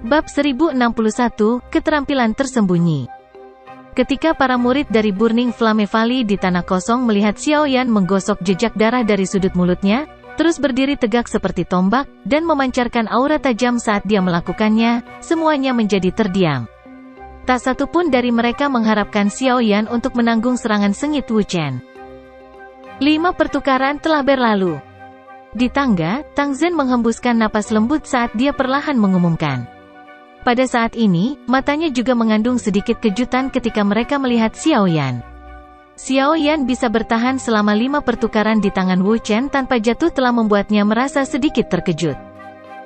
Bab 1061, Keterampilan Tersembunyi. Ketika para murid dari Burning Flame Valley di tanah kosong melihat Xiaoyan menggosok jejak darah dari sudut mulutnya, terus berdiri tegak seperti tombak, dan memancarkan aura tajam saat dia melakukannya, semuanya menjadi terdiam. Tak satu pun dari mereka mengharapkan Xiaoyan untuk menanggung serangan sengit Wu Chen. 5 pertukaran telah berlalu. Di tangga, Tang Zhen menghembuskan napas lembut saat dia perlahan mengumumkan. Pada saat ini, matanya juga mengandung sedikit kejutan ketika mereka melihat Xiaoyan. Xiaoyan bisa bertahan selama 5 pertukaran di tangan Wu Chen tanpa jatuh telah membuatnya merasa sedikit terkejut.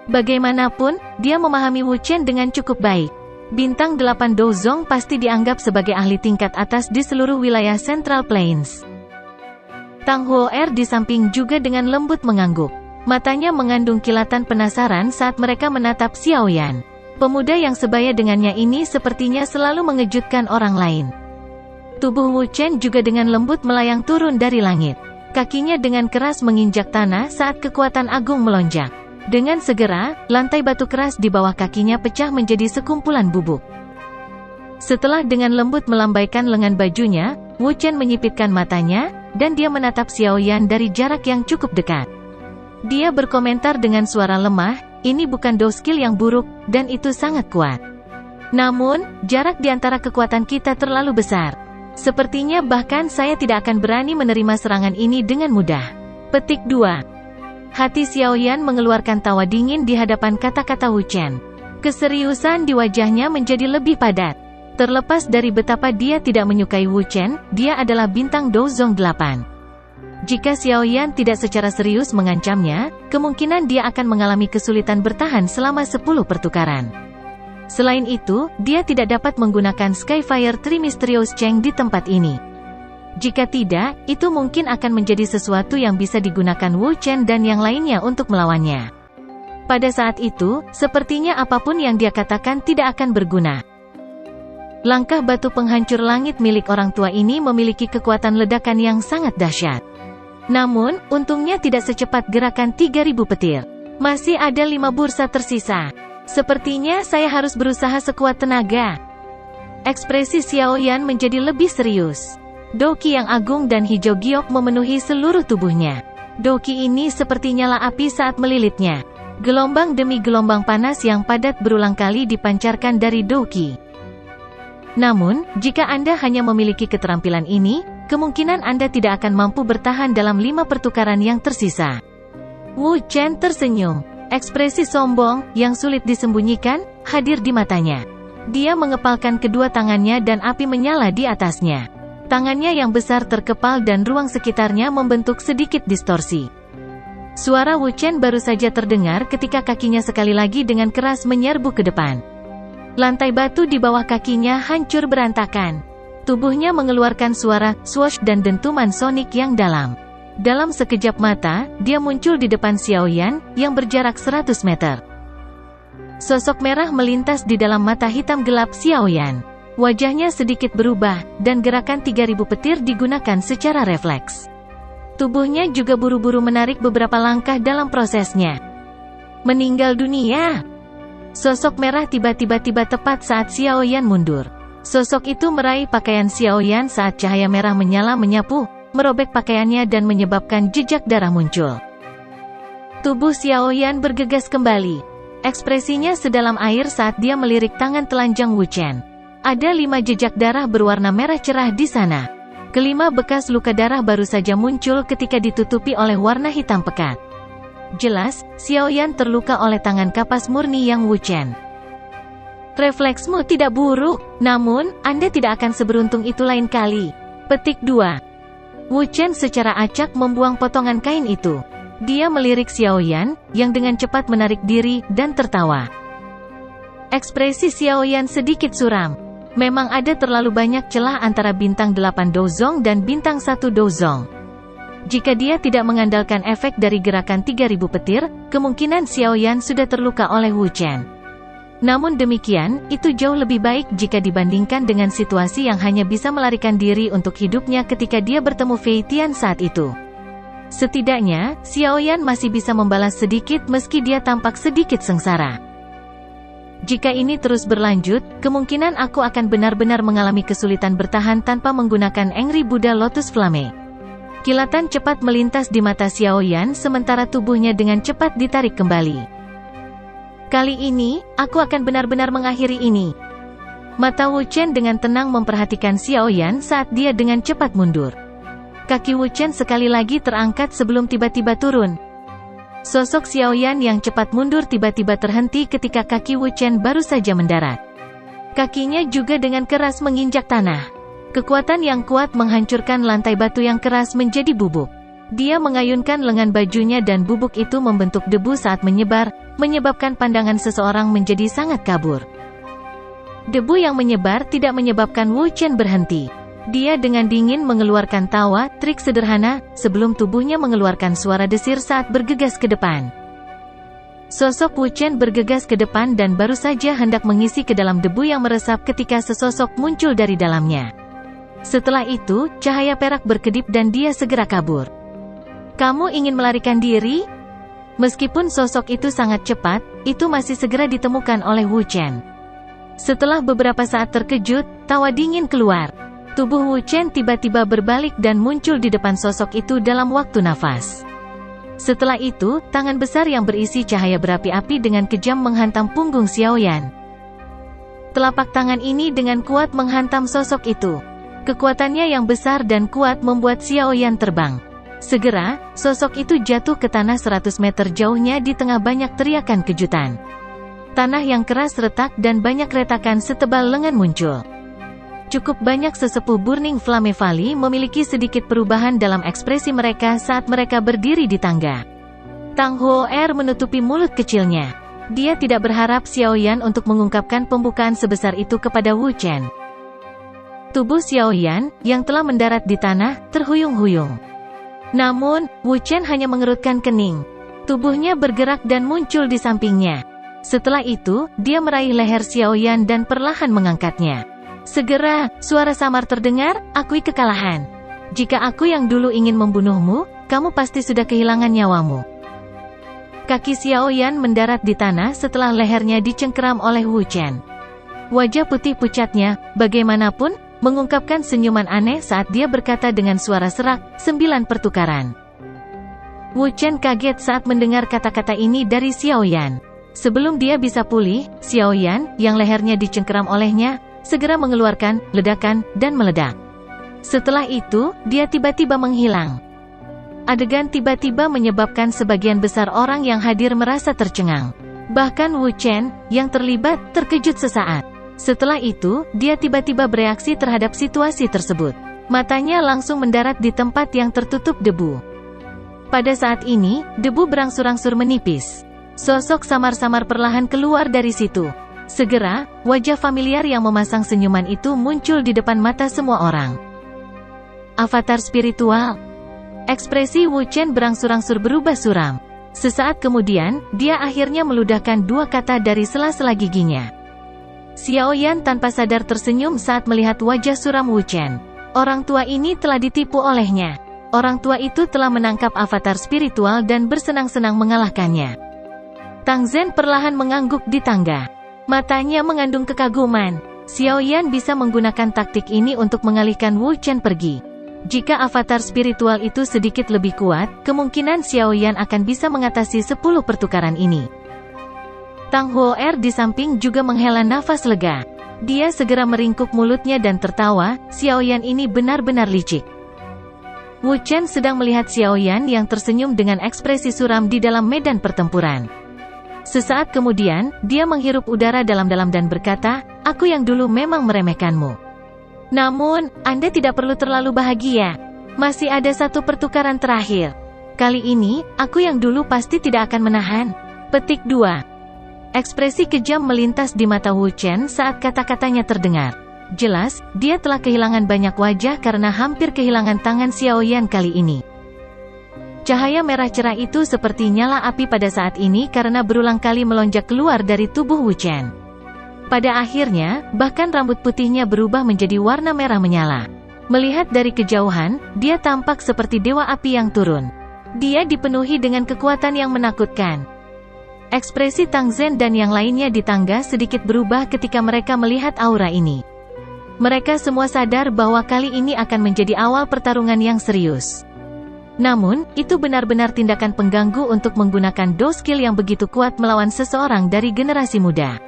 Bagaimanapun, dia memahami Wu Chen dengan cukup baik. Bintang 8 Douzong pasti dianggap sebagai ahli tingkat atas di seluruh wilayah Central Plains. Tang Huo'er di samping juga dengan lembut mengangguk. Matanya mengandung kilatan penasaran saat mereka menatap Xiaoyan. Pemuda yang sebaya dengannya ini sepertinya selalu mengejutkan orang lain. Tubuh Wu Chen juga dengan lembut melayang turun dari langit. Kakinya dengan keras menginjak tanah saat kekuatan agung melonjak. Dengan segera, lantai batu keras di bawah kakinya pecah menjadi sekumpulan bubuk. Setelah dengan lembut melambaikan lengan bajunya, Wu Chen menyipitkan matanya, dan dia menatap Xiaoyan dari jarak yang cukup dekat. Dia berkomentar dengan suara lemah, "Ini bukan do skill yang buruk, dan itu sangat kuat. Namun, jarak di antara kekuatan kita terlalu besar. Sepertinya bahkan saya tidak akan berani menerima serangan ini dengan mudah." Petik 2. Hati Xiaoyan mengeluarkan tawa dingin di hadapan kata-kata Wu Chen. Keseriusan di wajahnya menjadi lebih padat. Terlepas dari betapa dia tidak menyukai Wu Chen, dia adalah bintang Douzong 8. Jika Xiaoyan tidak secara serius mengancamnya, kemungkinan dia akan mengalami kesulitan bertahan selama 10 pertukaran. Selain itu, dia tidak dapat menggunakan Skyfire Tree Mysterious Cheng di tempat ini. Jika tidak, itu mungkin akan menjadi sesuatu yang bisa digunakan Wu Chen dan yang lainnya untuk melawannya. Pada saat itu, sepertinya apapun yang dia katakan tidak akan berguna. Langkah batu penghancur langit milik orang tua ini memiliki kekuatan ledakan yang sangat dahsyat. Namun, untungnya tidak secepat gerakan 3000 petir. Masih ada 5 bursa tersisa. Sepertinya saya harus berusaha sekuat tenaga. Ekspresi Xiaoyan menjadi lebih serius. Doki yang agung dan hijau giok memenuhi seluruh tubuhnya. Doki ini seperti nyala api saat melilitnya. Gelombang demi gelombang panas yang padat berulang kali dipancarkan dari Doki. Namun, jika Anda hanya memiliki keterampilan ini, kemungkinan Anda tidak akan mampu bertahan dalam 5 pertukaran yang tersisa. Wu Chen tersenyum. Ekspresi sombong, yang sulit disembunyikan, hadir di matanya. Dia mengepalkan kedua tangannya dan api menyala di atasnya. Tangannya yang besar terkepal dan ruang sekitarnya membentuk sedikit distorsi. Suara Wu Chen baru saja terdengar ketika kakinya sekali lagi dengan keras menyerbu ke depan. Lantai batu di bawah kakinya hancur berantakan. Tubuhnya mengeluarkan suara swoosh dan dentuman sonik yang dalam. Dalam sekejap mata, dia muncul di depan Xiaoyan, yang berjarak 100 meter. Sosok merah melintas di dalam mata hitam gelap Xiaoyan. Wajahnya sedikit berubah, dan gerakan 3000 petir digunakan secara refleks. Tubuhnya juga buru-buru menarik beberapa langkah dalam prosesnya. Meninggal dunia. Sosok merah tiba-tiba tepat saat Xiaoyan mundur. Sosok itu meraih pakaian Xiaoyan saat cahaya merah menyala menyapu, merobek pakaiannya dan menyebabkan jejak darah muncul. Tubuh Xiaoyan bergegas kembali. Ekspresinya sedalam air saat dia melirik tangan telanjang Wu Chen. Ada 5 jejak darah berwarna merah cerah di sana. Kelima bekas luka darah baru saja muncul ketika ditutupi oleh warna hitam pekat. Jelas, Xiaoyan terluka oleh tangan kapas murni yang Wu Chen. Refleksmu tidak buruk, namun, Anda tidak akan seberuntung itu lain kali. Petik 2. Wu Chen secara acak membuang potongan kain itu. Dia melirik Xiaoyan, yang dengan cepat menarik diri, dan tertawa. Ekspresi Xiaoyan sedikit suram. Memang ada terlalu banyak celah antara bintang 8 Douzong dan bintang 1 Douzong. Jika dia tidak mengandalkan efek dari gerakan 3000 petir, kemungkinan Xiaoyan sudah terluka oleh Wu Chen. Namun demikian, itu jauh lebih baik jika dibandingkan dengan situasi yang hanya bisa melarikan diri untuk hidupnya ketika dia bertemu Fei Tian saat itu. Setidaknya, Xiaoyan masih bisa membalas sedikit meski dia tampak sedikit sengsara. Jika ini terus berlanjut, kemungkinan aku akan benar-benar mengalami kesulitan bertahan tanpa menggunakan Angry Buddha Lotus Flame. Kilatan cepat melintas di mata Xiaoyan sementara tubuhnya dengan cepat ditarik kembali. Kali ini, aku akan benar-benar mengakhiri ini. Mata Wu Chen dengan tenang memperhatikan Xiaoyan saat dia dengan cepat mundur. Kaki Wu Chen sekali lagi terangkat sebelum tiba-tiba turun. Sosok Xiaoyan yang cepat mundur tiba-tiba terhenti ketika kaki Wu Chen baru saja mendarat. Kakinya juga dengan keras menginjak tanah. Kekuatan yang kuat menghancurkan lantai batu yang keras menjadi bubuk. Dia mengayunkan lengan bajunya dan bubuk itu membentuk debu saat menyebar, menyebabkan pandangan seseorang menjadi sangat kabur. Debu yang menyebar tidak menyebabkan Wu Chen berhenti. Dia dengan dingin mengeluarkan tawa, trik sederhana, sebelum tubuhnya mengeluarkan suara desir saat bergegas ke depan. Sosok Wu Chen bergegas ke depan dan baru saja hendak mengisi ke dalam debu yang meresap ketika sesosok muncul dari dalamnya. Setelah itu, cahaya perak berkedip dan dia segera kabur. Kamu ingin melarikan diri? Meskipun sosok itu sangat cepat, itu masih segera ditemukan oleh Wu Chen. Setelah beberapa saat terkejut, tawa dingin keluar. Tubuh Wu Chen tiba-tiba berbalik dan muncul di depan sosok itu dalam waktu nafas. Setelah itu, tangan besar yang berisi cahaya berapi-api dengan kejam menghantam punggung Xiaoyan. Telapak tangan ini dengan kuat menghantam sosok itu. Kekuatannya yang besar dan kuat membuat Xiaoyan terbang. Segera, sosok itu jatuh ke tanah 100 meter jauhnya di tengah banyak teriakan kejutan. Tanah yang keras retak dan banyak retakan setebal lengan muncul. Cukup banyak sesepuh Burning Flame Valley memiliki sedikit perubahan dalam ekspresi mereka saat mereka berdiri di tangga. Tang Huo'er menutupi mulut kecilnya. Dia tidak berharap Xiaoyan untuk mengungkapkan pembukaan sebesar itu kepada Wu Chen. Tubuh Xiaoyan, yang telah mendarat di tanah, terhuyung-huyung. Namun, Wu Chen hanya mengerutkan kening. Tubuhnya bergerak dan muncul di sampingnya. Setelah itu, dia meraih leher Xiaoyan dan perlahan mengangkatnya. Segera, suara samar terdengar, akui kekalahan. Jika aku yang dulu ingin membunuhmu, kamu pasti sudah kehilangan nyawamu. Kaki Xiaoyan mendarat di tanah setelah lehernya dicengkeram oleh Wu Chen. Wajah putih pucatnya, bagaimanapun, mengungkapkan senyuman aneh saat dia berkata dengan suara serak, 9 pertukaran. Wu Chen kaget saat mendengar kata-kata ini dari Xiaoyan. Sebelum dia bisa pulih, Xiaoyan, yang lehernya dicengkeram olehnya, segera mengeluarkan ledakan dan meledak. Setelah itu, dia tiba-tiba menghilang. Adegan tiba-tiba menyebabkan sebagian besar orang yang hadir merasa tercengang. Bahkan Wu Chen, yang terlibat, terkejut sesaat. Setelah itu, dia tiba-tiba bereaksi terhadap situasi tersebut. Matanya langsung mendarat di tempat yang tertutup debu. Pada saat ini, debu berangsur-angsur menipis. Sosok samar-samar perlahan keluar dari situ. Segera, wajah familiar yang memasang senyuman itu muncul di depan mata semua orang. Avatar spiritual. Ekspresi Wu Chen berangsur-angsur berubah suram. Sesaat kemudian, dia akhirnya meludahkan 2 kata dari sela-sela giginya. Xiaoyan tanpa sadar tersenyum saat melihat wajah suram Wu Chen. Orang tua ini telah ditipu olehnya. Orang tua itu telah menangkap avatar spiritual dan bersenang-senang mengalahkannya. Tang Zhen perlahan mengangguk di tangga. Matanya mengandung kekaguman. Xiaoyan bisa menggunakan taktik ini untuk mengalihkan Wu Chen pergi. Jika avatar spiritual itu sedikit lebih kuat, kemungkinan Xiaoyan akan bisa mengatasi 10 pertukaran ini. Tang Huo'er di samping juga menghela nafas lega. Dia segera meringkuk mulutnya dan tertawa, Xiaoyan ini benar-benar licik. Wu Chen sedang melihat Xiaoyan yang tersenyum dengan ekspresi suram di dalam medan pertempuran. Sesaat kemudian, dia menghirup udara dalam-dalam dan berkata, aku yang dulu memang meremehkanmu. Namun, Anda tidak perlu terlalu bahagia. Masih ada 1 pertukaran terakhir. Kali ini, aku yang dulu pasti tidak akan menahan. Petik 2. Ekspresi kejam melintas di mata Wu Chen saat kata-katanya terdengar. Jelas, dia telah kehilangan banyak wajah karena hampir kehilangan tangan Xiaoyan kali ini. Cahaya merah cerah itu seperti nyala api pada saat ini karena berulang kali melonjak keluar dari tubuh Wu Chen. Pada akhirnya, bahkan rambut putihnya berubah menjadi warna merah menyala. Melihat dari kejauhan, dia tampak seperti dewa api yang turun. Dia dipenuhi dengan kekuatan yang menakutkan. Ekspresi Tang Zhen dan yang lainnya di tangga sedikit berubah ketika mereka melihat aura ini. Mereka semua sadar bahwa kali ini akan menjadi awal pertarungan yang serius. Namun, itu benar-benar tindakan pengganggu untuk menggunakan do skill yang begitu kuat melawan seseorang dari generasi muda.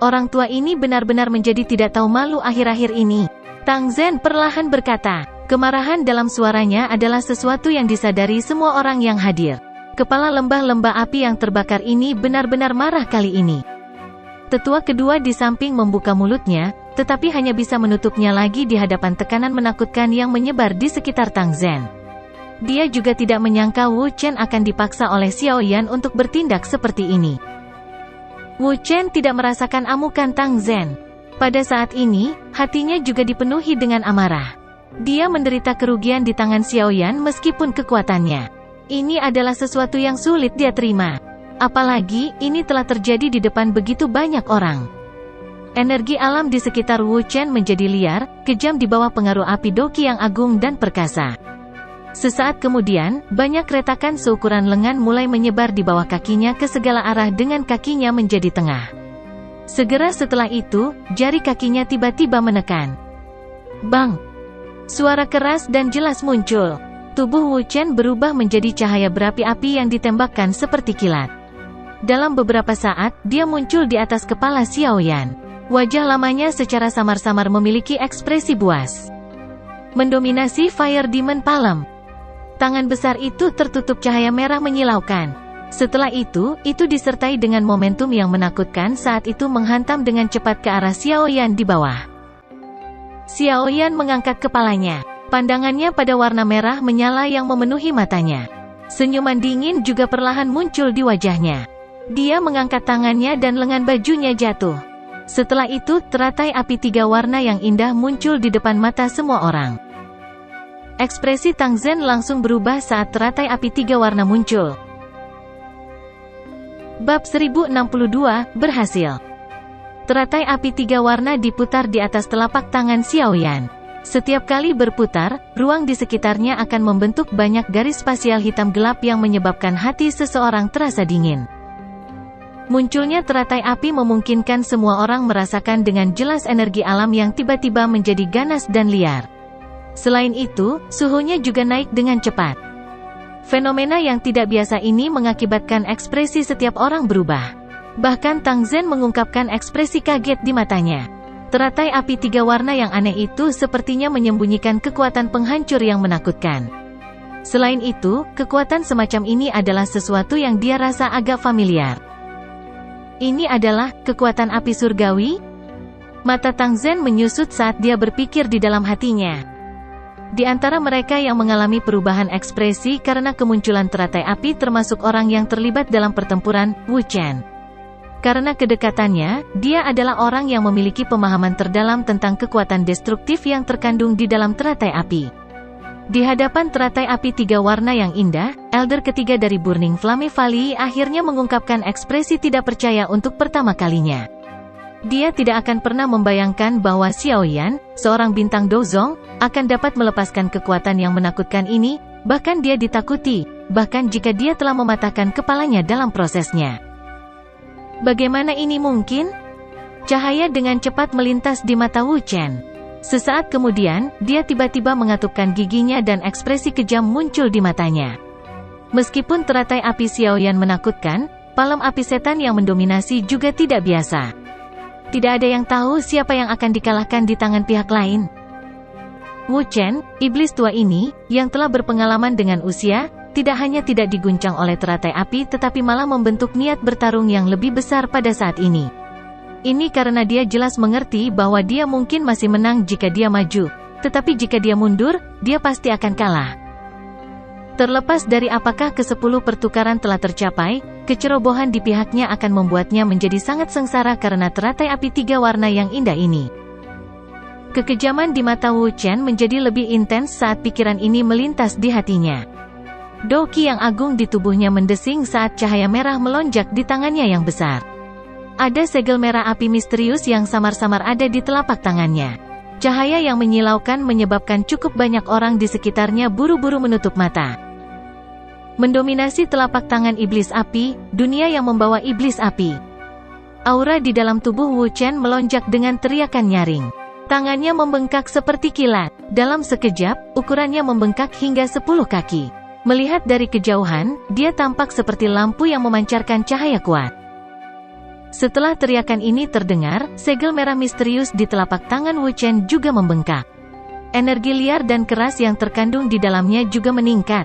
Orang tua ini benar-benar menjadi tidak tahu malu akhir-akhir ini. Tang Zhen perlahan berkata. Kemarahan dalam suaranya adalah sesuatu yang disadari semua orang yang hadir. Kepala lembah-lembah api yang terbakar ini benar-benar marah kali ini. Tetua kedua di samping membuka mulutnya, tetapi hanya bisa menutupnya lagi di hadapan tekanan menakutkan yang menyebar di sekitar Tang Zhen. Dia juga tidak menyangka Wu Chen akan dipaksa oleh Xiao Yan untuk bertindak seperti ini. Wu Chen tidak merasakan amukan Tang Zhen. Pada saat ini, hatinya juga dipenuhi dengan amarah. Dia menderita kerugian di tangan Xiao Yan meskipun kekuatannya. Ini adalah sesuatu yang sulit dia terima. Apalagi, ini telah terjadi di depan begitu banyak orang. Energi alam di sekitar Wu Chen menjadi liar, kejam di bawah pengaruh api doki yang agung dan perkasa. Sesaat kemudian, banyak retakan seukuran lengan mulai menyebar di bawah kakinya ke segala arah dengan kakinya menjadi tengah. Segera setelah itu, jari kakinya tiba-tiba menekan. Bang! Suara keras dan jelas muncul. Tubuh Wu Chen berubah menjadi cahaya berapi-api yang ditembakkan seperti kilat. Dalam beberapa saat, dia muncul di atas kepala Xiao Yan. Wajah lamanya secara samar-samar memiliki ekspresi buas. Mendominasi Fire Demon Palm. Tangan besar itu tertutup cahaya merah menyilaukan. Setelah itu disertai dengan momentum yang menakutkan saat itu menghantam dengan cepat ke arah Xiao Yan di bawah. Xiao Yan mengangkat kepalanya. Pandangannya pada warna merah menyala yang memenuhi matanya. Senyuman dingin juga perlahan muncul di wajahnya. Dia mengangkat tangannya dan lengan bajunya jatuh. Setelah itu, teratai api 3 warna yang indah muncul di depan mata semua orang. Ekspresi Tang Zhen langsung berubah saat teratai api 3 warna muncul. Bab 1062, berhasil. Teratai api 3 warna diputar di atas telapak tangan Xiao Yan. Setiap kali berputar, ruang di sekitarnya akan membentuk banyak garis spasial hitam gelap yang menyebabkan hati seseorang terasa dingin. Munculnya teratai api memungkinkan semua orang merasakan dengan jelas energi alam yang tiba-tiba menjadi ganas dan liar. Selain itu, suhunya juga naik dengan cepat. Fenomena yang tidak biasa ini mengakibatkan ekspresi setiap orang berubah. Bahkan Tang Zhen mengungkapkan ekspresi kaget di matanya. Teratai api 3 warna yang aneh itu sepertinya menyembunyikan kekuatan penghancur yang menakutkan. Selain itu, kekuatan semacam ini adalah sesuatu yang dia rasa agak familiar. Ini adalah kekuatan api surgawi? Mata Tang Zhen menyusut saat dia berpikir di dalam hatinya. Di antara mereka yang mengalami perubahan ekspresi karena kemunculan teratai api termasuk orang yang terlibat dalam pertempuran, Wu Chen. Karena kedekatannya, dia adalah orang yang memiliki pemahaman terdalam tentang kekuatan destruktif yang terkandung di dalam teratai api. Di hadapan teratai api 3 warna yang indah, Elder ketiga dari Burning Flame Valley akhirnya mengungkapkan ekspresi tidak percaya untuk pertama kalinya. Dia tidak akan pernah membayangkan bahwa Xiao Yan, seorang bintang Dozong, akan dapat melepaskan kekuatan yang menakutkan ini, bahkan dia ditakuti, bahkan jika dia telah mematahkan kepalanya dalam prosesnya. Bagaimana ini mungkin? Cahaya dengan cepat melintas di mata Wu Chen. Sesaat kemudian, dia tiba-tiba mengatupkan giginya dan ekspresi kejam muncul di matanya. Meskipun teratai api Xiao Yan menakutkan, palem api setan yang mendominasi juga tidak biasa. Tidak ada yang tahu siapa yang akan dikalahkan di tangan pihak lain. Wu Chen, iblis tua ini, yang telah berpengalaman dengan usia, tidak hanya tidak diguncang oleh teratai api tetapi malah membentuk niat bertarung yang lebih besar pada saat ini. Ini karena dia jelas mengerti bahwa dia mungkin masih menang jika dia maju, tetapi jika dia mundur, dia pasti akan kalah. Terlepas dari apakah ke-10 pertukaran telah tercapai, kecerobohan di pihaknya akan membuatnya menjadi sangat sengsara karena teratai api 3 warna yang indah ini. Kekejaman di mata Wu Chen menjadi lebih intens saat pikiran ini melintas di hatinya. Doki yang agung di tubuhnya mendesing saat cahaya merah melonjak di tangannya yang besar. Ada segel merah api misterius yang samar-samar ada di telapak tangannya. Cahaya yang menyilaukan menyebabkan cukup banyak orang di sekitarnya buru-buru menutup mata. mendominasi telapak tangan iblis api, dunia yang membawa iblis api. Aura di dalam tubuh Wu Chen melonjak dengan teriakan nyaring. Tangannya membengkak seperti kilat. Dalam sekejap, ukurannya membengkak hingga 10 kaki. Melihat dari kejauhan, dia tampak seperti lampu yang memancarkan cahaya kuat. Setelah teriakan ini terdengar, segel merah misterius di telapak tangan Wu Chen juga membengkak. Energi liar dan keras yang terkandung di dalamnya juga meningkat.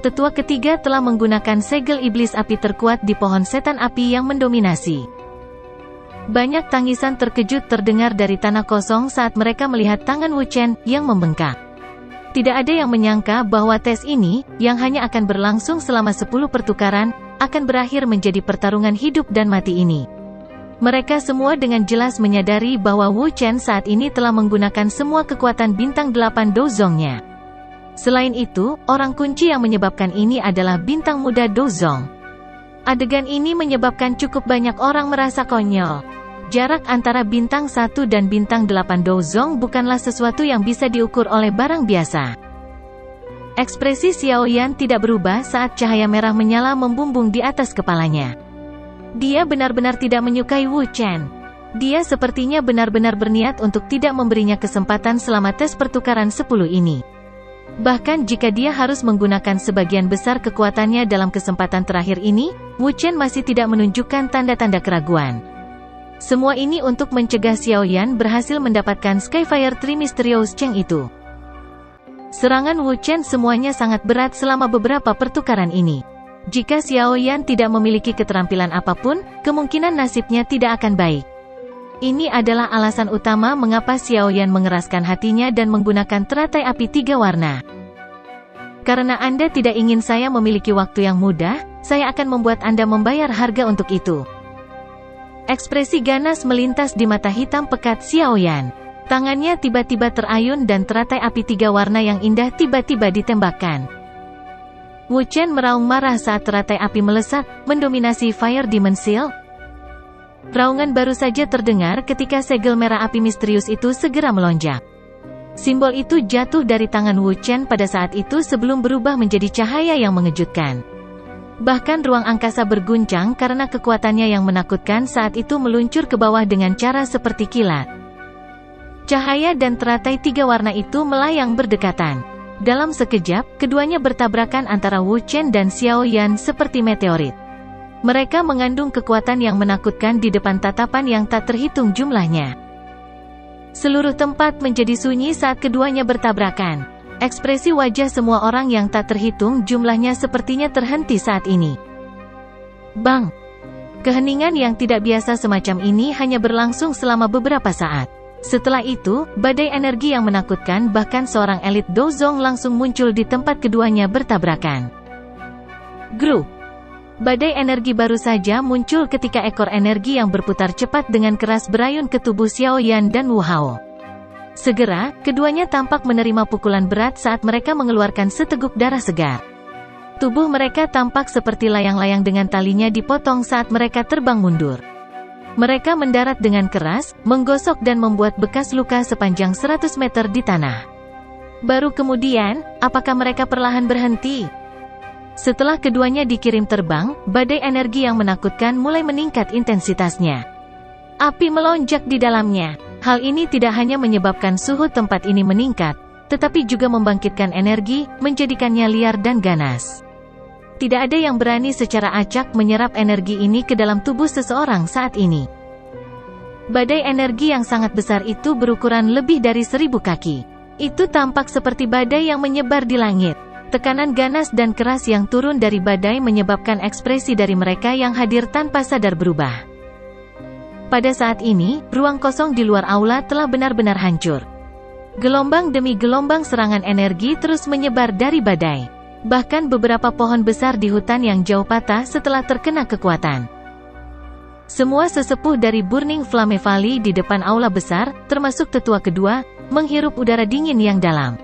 Tetua ketiga telah menggunakan segel iblis api terkuat di pohon setan api yang mendominasi. Banyak tangisan terkejut terdengar dari tanah kosong saat mereka melihat tangan Wu Chen yang membengkak. Tidak ada yang menyangka bahwa tes ini, yang hanya akan berlangsung selama 10 pertukaran, akan berakhir menjadi pertarungan hidup dan mati ini. Mereka semua dengan jelas menyadari bahwa Wu Chen saat ini telah menggunakan semua kekuatan bintang 8 Dozongnya. Selain itu, orang kunci yang menyebabkan ini adalah bintang muda Dozong. Adegan ini menyebabkan cukup banyak orang merasa konyol. Jarak antara bintang 1 dan bintang 8 Dozong bukanlah sesuatu yang bisa diukur oleh barang biasa. Ekspresi Xiao Yan tidak berubah saat cahaya merah menyala membumbung di atas kepalanya. Dia benar-benar tidak menyukai Wu Chen. Dia sepertinya benar-benar berniat untuk tidak memberinya kesempatan selama tes pertukaran 10 ini. Bahkan jika dia harus menggunakan sebagian besar kekuatannya dalam kesempatan terakhir ini, Wu Chen masih tidak menunjukkan tanda-tanda keraguan. Semua ini untuk mencegah Xiao Yan berhasil mendapatkan Skyfire Tree Mysterious Cheng itu. Serangan Wu Chen semuanya sangat berat selama beberapa pertukaran ini. Jika Xiao Yan tidak memiliki keterampilan apapun, kemungkinan nasibnya tidak akan baik. Ini adalah alasan utama mengapa Xiao Yan mengeraskan hatinya dan menggunakan teratai api 3 warna. Karena Anda tidak ingin saya memiliki waktu yang mudah, saya akan membuat Anda membayar harga untuk itu. Ekspresi ganas melintas di mata hitam pekat Xiao Yan. Tangannya tiba-tiba terayun dan teratai api 3 warna yang indah tiba-tiba ditembakkan. Wu Chen meraung marah saat teratai api melesat, mendominasi Fire Demon Seal. Raungan baru saja terdengar ketika segel merah api misterius itu segera melonjak. Simbol itu jatuh dari tangan Wu Chen pada saat itu sebelum berubah menjadi cahaya yang mengejutkan. Bahkan ruang angkasa berguncang karena kekuatannya yang menakutkan saat itu meluncur ke bawah dengan cara seperti kilat. Cahaya dan teratai 3 warna itu melayang berdekatan. Dalam sekejap, keduanya bertabrakan antara Wu Chen dan Xiao Yan seperti meteorit. Mereka mengandung kekuatan yang menakutkan di depan tatapan yang tak terhitung jumlahnya. Seluruh tempat menjadi sunyi saat keduanya bertabrakan. Ekspresi wajah semua orang yang tak terhitung jumlahnya sepertinya terhenti saat ini. Bang! Keheningan yang tidak biasa semacam ini hanya berlangsung selama beberapa saat. Setelah itu, badai energi yang menakutkan bahkan seorang elit Dozong langsung muncul di tempat keduanya bertabrakan. Grup! Badai energi baru saja muncul ketika ekor energi yang berputar cepat dengan keras berayun ke tubuh Xiao Yan dan Wu Hao. Segera, keduanya tampak menerima pukulan berat saat mereka mengeluarkan seteguk darah segar. Tubuh mereka tampak seperti layang-layang dengan talinya dipotong saat mereka terbang mundur. Mereka mendarat dengan keras, menggosok dan membuat bekas luka sepanjang 100 meter di tanah. Baru kemudian, apakah mereka perlahan berhenti? Setelah keduanya dikirim terbang, badai energi yang menakutkan mulai meningkat intensitasnya. Api melonjak di dalamnya. Hal ini tidak hanya menyebabkan suhu tempat ini meningkat, tetapi juga membangkitkan energi, menjadikannya liar dan ganas. Tidak ada yang berani secara acak menyerap energi ini ke dalam tubuh seseorang saat ini. Badai energi yang sangat besar itu berukuran lebih dari 1000 kaki. Itu tampak seperti badai yang menyebar di langit. Tekanan ganas dan keras yang turun dari badai menyebabkan ekspresi dari mereka yang hadir tanpa sadar berubah. Pada saat ini, ruang kosong di luar aula telah benar-benar hancur. Gelombang demi gelombang serangan energi terus menyebar dari badai. Bahkan beberapa pohon besar di hutan yang jauh patah setelah terkena kekuatan. Semua sesepuh dari Burning Flame Valley di depan aula besar, termasuk tetua kedua, menghirup udara dingin yang dalam.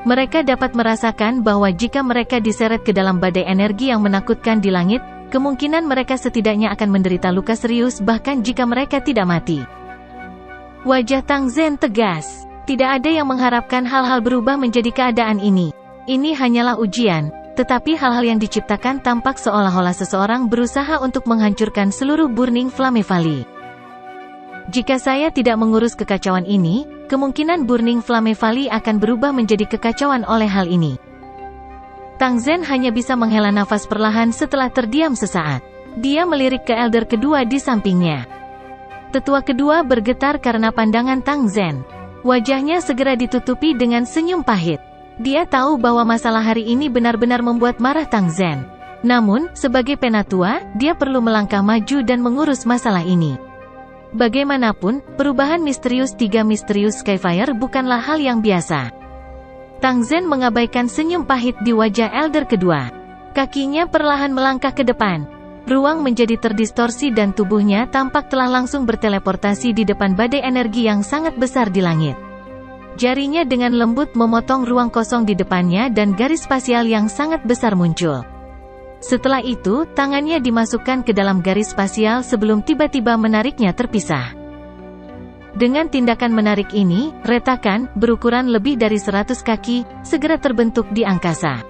Mereka dapat merasakan bahwa jika mereka diseret ke dalam badai energi yang menakutkan di langit, kemungkinan mereka setidaknya akan menderita luka serius bahkan jika mereka tidak mati. Wajah Tang Zhen tegas. Tidak ada yang mengharapkan hal-hal berubah menjadi keadaan ini. Ini hanyalah ujian. tetapi hal-hal yang diciptakan tampak seolah-olah seseorang berusaha untuk menghancurkan seluruh Burning Flame Valley. Jika saya tidak mengurus kekacauan ini, kemungkinan Burning Flame Valley akan berubah menjadi kekacauan oleh hal ini. Tang Zhen hanya bisa menghela nafas perlahan setelah terdiam sesaat. Dia melirik ke elder kedua di sampingnya. Tetua kedua bergetar karena pandangan Tang Zhen. Wajahnya segera ditutupi dengan senyum pahit. Dia tahu bahwa masalah hari ini benar-benar membuat marah Tang Zhen. Namun, sebagai penatua, dia perlu melangkah maju dan mengurus masalah ini. Bagaimanapun, perubahan misterius tiga misterius Skyfire bukanlah hal yang biasa. Tang Zhen mengabaikan senyum pahit di wajah elder kedua. Kakinya perlahan melangkah ke depan. Ruang menjadi terdistorsi dan tubuhnya tampak telah langsung berteleportasi di depan badai energi yang sangat besar di langit. Jarinya dengan lembut memotong ruang kosong di depannya dan garis spasial yang sangat besar muncul. Setelah itu, tangannya dimasukkan ke dalam garis spasial sebelum tiba-tiba menariknya terpisah. Dengan tindakan menarik ini, retakan, berukuran lebih dari 100 kaki, segera terbentuk di angkasa.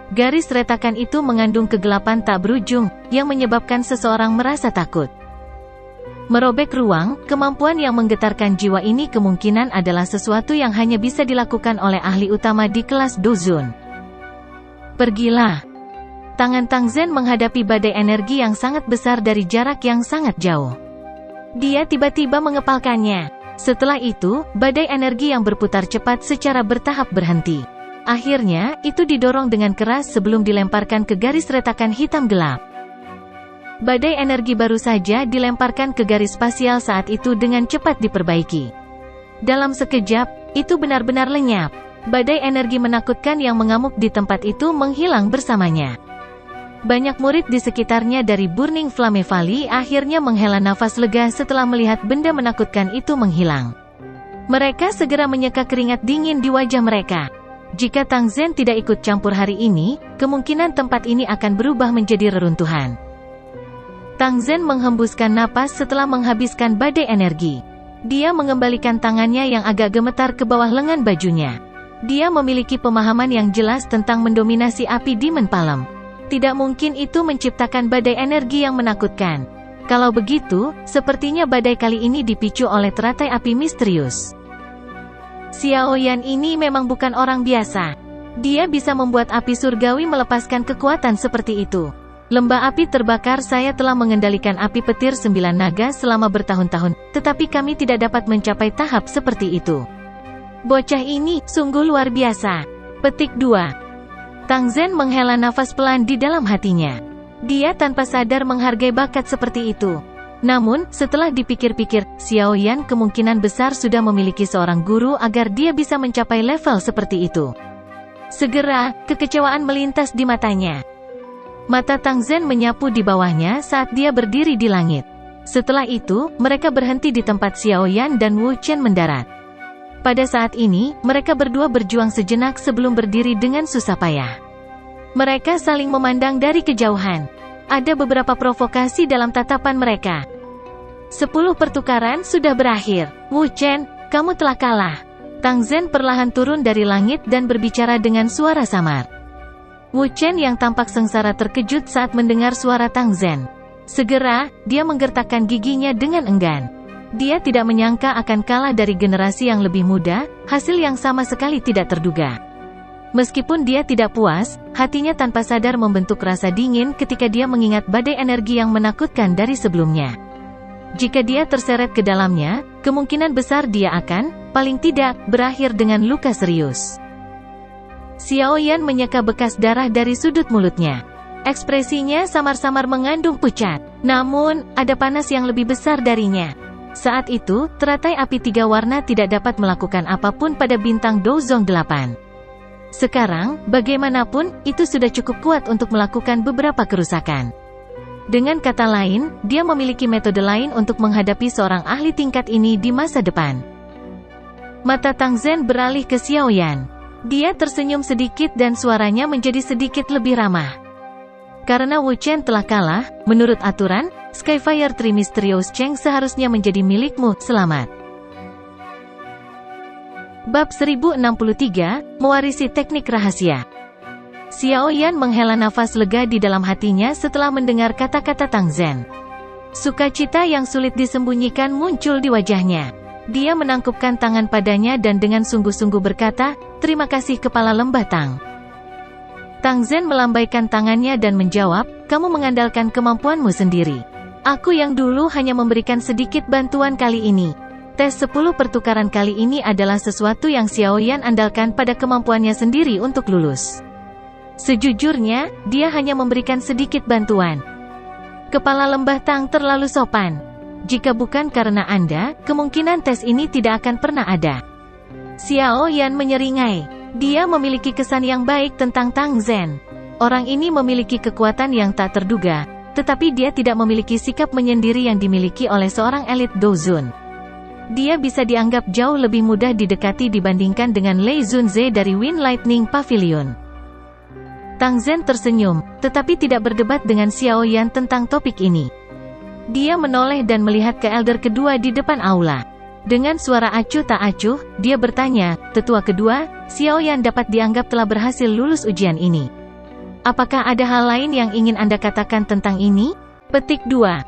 Garis retakan itu mengandung kegelapan tak berujung, yang menyebabkan seseorang merasa takut. Merobek ruang, kemampuan yang menggetarkan jiwa ini kemungkinan adalah sesuatu yang hanya bisa dilakukan oleh ahli utama di kelas Dozun. Pergilah. Tangan Tang Zhen menghadapi badai energi yang sangat besar dari jarak yang sangat jauh. Dia tiba-tiba mengepalkannya. Setelah itu, badai energi yang berputar cepat secara bertahap berhenti. Akhirnya, itu didorong dengan keras sebelum dilemparkan ke garis retakan hitam gelap. Badai energi baru saja dilemparkan ke garis spasial saat itu dengan cepat diperbaiki. Dalam sekejap, itu benar-benar lenyap. Badai energi menakutkan yang mengamuk di tempat itu menghilang bersamanya. Banyak murid di sekitarnya dari Burning Flame Valley akhirnya menghela nafas lega setelah melihat benda menakutkan itu menghilang. Mereka segera menyeka keringat dingin di wajah mereka. Jika Tang Zhen tidak ikut campur hari ini, kemungkinan tempat ini akan berubah menjadi reruntuhan. Tang Zhen menghembuskan napas setelah menghabiskan badai energi. Dia mengembalikan tangannya yang agak gemetar ke bawah lengan bajunya. Dia memiliki pemahaman yang jelas tentang mendominasi api Demon Palm. Tidak mungkin itu menciptakan badai energi yang menakutkan. Kalau begitu, sepertinya badai kali ini dipicu oleh teratai api misterius. Xiao Yan ini memang bukan orang biasa. Dia bisa membuat api surgawi melepaskan kekuatan seperti itu. Lembah api terbakar. Saya telah mengendalikan api petir 9 naga selama bertahun-tahun, tetapi kami tidak dapat mencapai tahap seperti itu. Bocah ini sungguh luar biasa. Petik 2. Tang Zhen menghela nafas pelan di dalam hatinya. Dia tanpa sadar menghargai bakat seperti itu. Namun, setelah dipikir-pikir, Xiao Yan kemungkinan besar sudah memiliki seorang guru agar dia bisa mencapai level seperti itu. Segera, kekecewaan melintas di matanya. Mata Tang Zhen menyapu di bawahnya saat dia berdiri di langit. Setelah itu, mereka berhenti di tempat Xiao Yan dan Wu Chen mendarat. Pada saat ini, mereka berdua berjuang sejenak sebelum berdiri dengan susah payah. Mereka saling memandang dari kejauhan. Ada beberapa provokasi dalam tatapan mereka. 10 pertukaran sudah berakhir. Wu Chen, kamu telah kalah. Tang Zhen perlahan turun dari langit dan berbicara dengan suara samar. Wu Chen yang tampak sengsara terkejut saat mendengar suara Tang Zhen. Segera, dia menggertakkan giginya dengan enggan. Dia tidak menyangka akan kalah dari generasi yang lebih muda, hasil yang sama sekali tidak terduga. Meskipun dia tidak puas, hatinya tanpa sadar membentuk rasa dingin ketika dia mengingat badai energi yang menakutkan dari sebelumnya. Jika dia terseret ke dalamnya, kemungkinan besar dia akan, paling tidak, berakhir dengan luka serius. Xiao Yan menyeka bekas darah dari sudut mulutnya. Ekspresinya samar-samar mengandung pucat. Namun, ada panas yang lebih besar darinya. Saat itu, teratai api 3 warna tidak dapat melakukan apapun pada bintang Dozong 8. Sekarang, bagaimanapun, itu sudah cukup kuat untuk melakukan beberapa kerusakan. Dengan kata lain, dia memiliki metode lain untuk menghadapi seorang ahli tingkat ini di masa depan. Mata Tang Zhen beralih ke Xiao Yan. Dia tersenyum sedikit dan suaranya menjadi sedikit lebih ramah. Karena Wu Chen telah kalah, menurut aturan, Skyfire Tree Mysterious Cheng seharusnya menjadi milikmu. Selamat. Bab 1063, Mewarisi Teknik Rahasia. Xiao Yan menghela nafas lega di dalam hatinya setelah mendengar kata-kata Tang Zhen. Sukacita yang sulit disembunyikan muncul di wajahnya. Dia menangkupkan tangan padanya dan dengan sungguh-sungguh berkata, "Terima kasih Kepala Lembah Tang." Tang Zhen melambaikan tangannya dan menjawab, "Kamu mengandalkan kemampuanmu sendiri. Aku yang dulu hanya memberikan sedikit bantuan kali ini. Tes 10 pertukaran kali ini adalah sesuatu yang Xiao Yan andalkan pada kemampuannya sendiri untuk lulus. Sejujurnya, dia hanya memberikan sedikit bantuan." Kepala Lembah Tang terlalu sopan. Jika bukan karena Anda, kemungkinan tes ini tidak akan pernah ada. Xiao Yan menyeringai. Dia memiliki kesan yang baik tentang Tang Zhen. Orang ini memiliki kekuatan yang tak terduga, tetapi dia tidak memiliki sikap menyendiri yang dimiliki oleh seorang elit Dozun. Dia bisa dianggap jauh lebih mudah didekati dibandingkan dengan Lei Zunze dari Wind Lightning Pavilion. Tang Zhen tersenyum, tetapi tidak berdebat dengan Xiao Yan tentang topik ini. Dia menoleh dan melihat ke elder kedua di depan aula. Dengan suara acuh tak acuh, dia bertanya, "Tetua kedua, Xiao Yan dapat dianggap telah berhasil lulus ujian ini. Apakah ada hal lain yang ingin Anda katakan tentang ini?" Petik 2.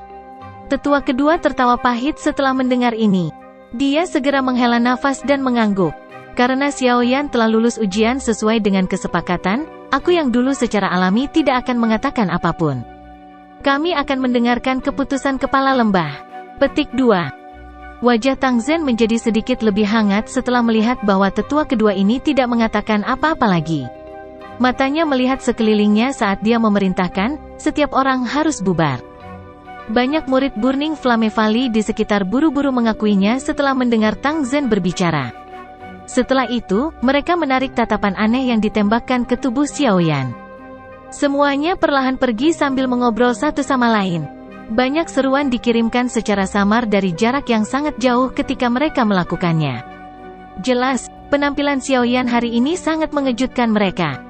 Tetua kedua tertawa pahit setelah mendengar ini. Dia segera menghela nafas dan mengangguk. Karena Xiao Yan telah lulus ujian sesuai dengan kesepakatan, aku yang dulu secara alami tidak akan mengatakan apapun. Kami akan mendengarkan keputusan Kepala Lembah. Petik 2. Wajah Tang Zhen menjadi sedikit lebih hangat setelah melihat bahwa tetua kedua ini tidak mengatakan apa-apa lagi. Matanya melihat sekelilingnya saat dia memerintahkan, setiap orang harus bubar. Banyak murid Burning Flame Valley di sekitar buru-buru mengakuinya setelah mendengar Tang Zhen berbicara. Setelah itu, mereka menarik tatapan aneh yang ditembakkan ke tubuh Xiao Yan. Semuanya perlahan pergi sambil mengobrol satu sama lain. Banyak seruan dikirimkan secara samar dari jarak yang sangat jauh ketika mereka melakukannya. Jelas, penampilan Xiao Yan hari ini sangat mengejutkan mereka.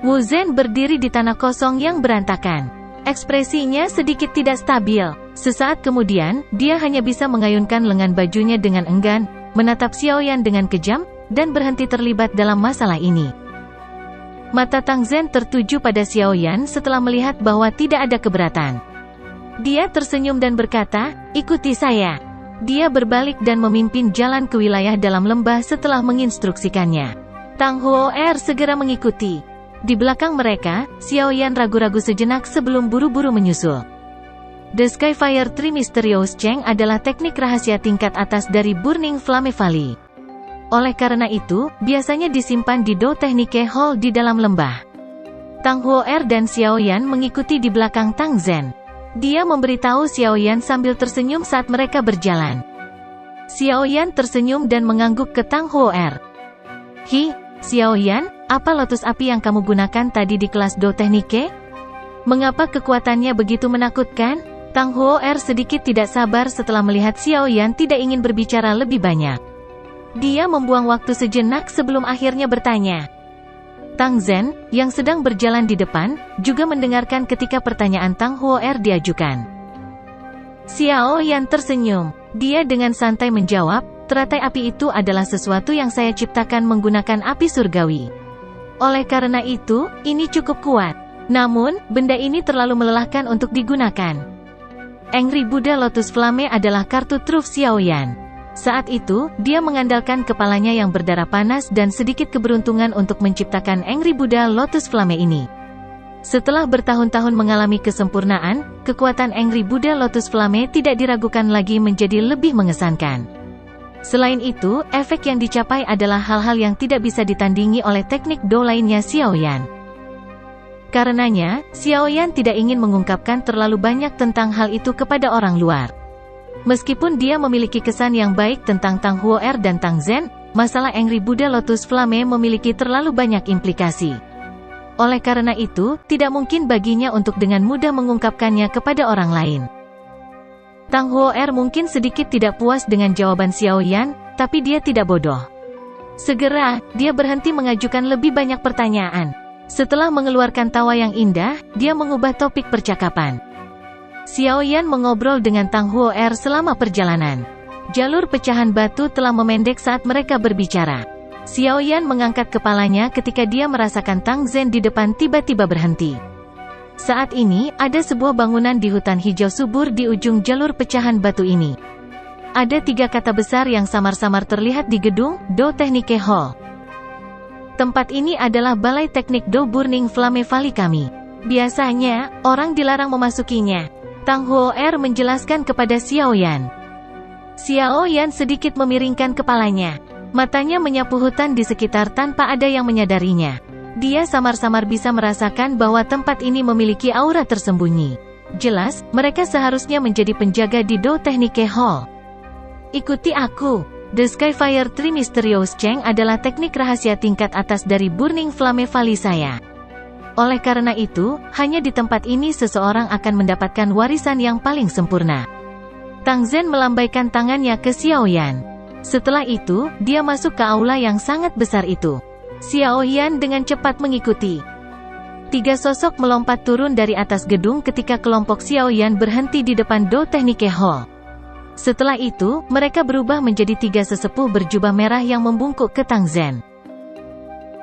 Wu Zhen berdiri di tanah kosong yang berantakan. Ekspresinya sedikit tidak stabil. Sesaat kemudian, dia hanya bisa mengayunkan lengan bajunya dengan enggan, menatap Xiao Yan dengan kejam, dan berhenti terlibat dalam masalah ini. Mata Tang Zhen tertuju pada Xiao Yan setelah melihat bahwa tidak ada keberatan. Dia tersenyum dan berkata, "Ikuti saya." Dia berbalik dan memimpin jalan ke wilayah dalam lembah setelah menginstruksikannya. Tang Huo'er segera mengikuti. Di belakang mereka, Xiao Yan ragu-ragu sejenak sebelum buru-buru menyusul. The Skyfire Tree Mysterious Cheng adalah teknik rahasia tingkat atas dari Burning Flame Valley. Oleh karena itu, biasanya disimpan di Do Technique Hall di dalam lembah. Tang Huo'er dan Xiao Yan mengikuti di belakang Tang Zhen. Dia memberitahu Xiao Yan sambil tersenyum saat mereka berjalan. Xiao Yan tersenyum dan mengangguk ke Tang Huo'er. "Hi, Xiao Yan, apa lotus api yang kamu gunakan tadi di kelas Do Technique? Mengapa kekuatannya begitu menakutkan?" Tang Huo'er sedikit tidak sabar setelah melihat Xiao Yan tidak ingin berbicara lebih banyak. Dia membuang waktu sejenak sebelum akhirnya bertanya. Tang Zhen, yang sedang berjalan di depan, juga mendengarkan ketika pertanyaan Tang Huo'er diajukan. Xiao Yan tersenyum. Dia dengan santai menjawab, "Teratai api itu adalah sesuatu yang saya ciptakan menggunakan api surgawi. Oleh karena itu, ini cukup kuat. Namun, benda ini terlalu melelahkan untuk digunakan." Angry Buddha Lotus Flame adalah kartu truf Xiao Yan. Saat itu, dia mengandalkan kepalanya yang berdarah panas dan sedikit keberuntungan untuk menciptakan Angry Buddha Lotus Flame ini. Setelah bertahun-tahun mengalami kesempurnaan, kekuatan Angry Buddha Lotus Flame tidak diragukan lagi menjadi lebih mengesankan. Selain itu, efek yang dicapai adalah hal-hal yang tidak bisa ditandingi oleh teknik Do lainnya Xiao Yan. Karenanya, Xiao Yan tidak ingin mengungkapkan terlalu banyak tentang hal itu kepada orang luar. Meskipun dia memiliki kesan yang baik tentang Tang Huo'er dan Tang Zhen, masalah Angry Buddha Lotus Flame memiliki terlalu banyak implikasi. Oleh karena itu, tidak mungkin baginya untuk dengan mudah mengungkapkannya kepada orang lain. Tang Huo'er mungkin sedikit tidak puas dengan jawaban Xiao Yan, tapi dia tidak bodoh. Segera, dia berhenti mengajukan lebih banyak pertanyaan. Setelah mengeluarkan tawa yang indah, dia mengubah topik percakapan. Xiao Yan mengobrol dengan Tang Huo'er selama perjalanan. Jalur pecahan batu telah memendek saat mereka berbicara. Xiaoyan mengangkat kepalanya ketika dia merasakan Tang Zhen di depan tiba-tiba berhenti. Saat ini, ada sebuah bangunan di hutan hijau subur di ujung jalur pecahan batu ini. Ada 3 kata besar yang samar-samar terlihat di gedung Do Technique Hall. Tempat ini adalah Balai Teknik Do Burning Flame Valley kami. Biasanya, orang dilarang memasukinya. Tang Huo'er menjelaskan kepada Xiaoyan. Xiaoyan sedikit memiringkan kepalanya. Matanya menyapu hutan di sekitar tanpa ada yang menyadarinya. Dia samar-samar bisa merasakan bahwa tempat ini memiliki aura tersembunyi. Jelas, mereka seharusnya menjadi penjaga di Do Technique Hall. Ikuti aku. The Skyfire Tree Mysterious Cheng adalah teknik rahasia tingkat atas dari Burning Flame Valley saya. Oleh karena itu, hanya di tempat ini seseorang akan mendapatkan warisan yang paling sempurna. Tang Zhen melambaikan tangannya ke Xiaoyan. Setelah itu, dia masuk ke aula yang sangat besar itu. Xiaoyan dengan cepat mengikuti. 3 sosok melompat turun dari atas gedung ketika kelompok Xiaoyan berhenti di depan Do Technique Hall. Setelah itu, mereka berubah menjadi 3 sesepuh berjubah merah yang membungkuk ke Tang Zhen.